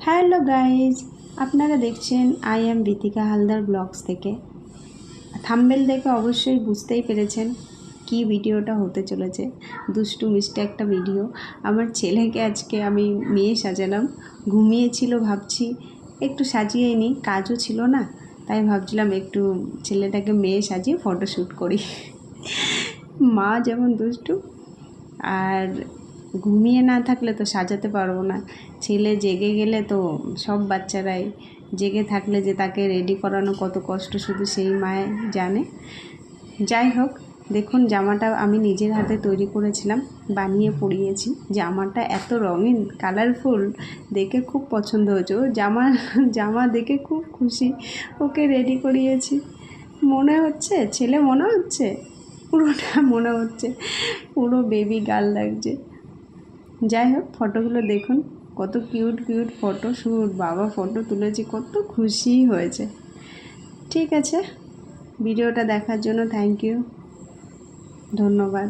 Hello guys, আপনারা দেখছেন I am Bithika Haldar vlogs থেকে। থাম্বনেল দেখে অবশ্যই বুঝতেই পেরেছেন কি ভিডিওটা হতে চলেছে। দুষ্টু মিষ্টি একটা ভিডিও। আমার ছেলেকে আজকে আমি মেয়ে সাজালাম। ঘুমিয়েছিল, ভাবছি একটু সাজিয়ে নিই, কাজও ছিল না, তাই ভাবছিলাম একটু ছেলেটাকে মেয়ে সাজিয়ে ফটোশ্যুট করি। মা যেমন দুষ্টু, আর ঘুমিয়ে না থাকলে তো সাজাতে পারবো না। ছেলে জেগে গেলে তো সব বাচ্চারাই জেগে থাকলে যে তাকে রেডি করানো কত কষ্ট শুধু সেই মায় জানে। যাই হোক, দেখুন জামাটা আমি নিজের হাতে তৈরি করেছিলাম, বানিয়ে পরিয়েছি। জামাটা এত রঙিন কালারফুল, দেখে খুব পছন্দ হয়েছে। ও জামা দেখে খুব খুশি। ওকে রেডি করিয়েছি। মনে হচ্ছে ছেলে, মনে হচ্ছে পুরোটা মনে হচ্ছে পুরো বেবি গার্ল লাগছে। যাই হোক, ফটোগুলো দেখুন, কত কিউট কিউট ফটো শ্যুট। বাবা ফটো তুলেছি, কত খুশি হয়েছে। ঠিক আছে, ভিডিওটা দেখার জন্য থ্যাংক ইউ, ধন্যবাদ।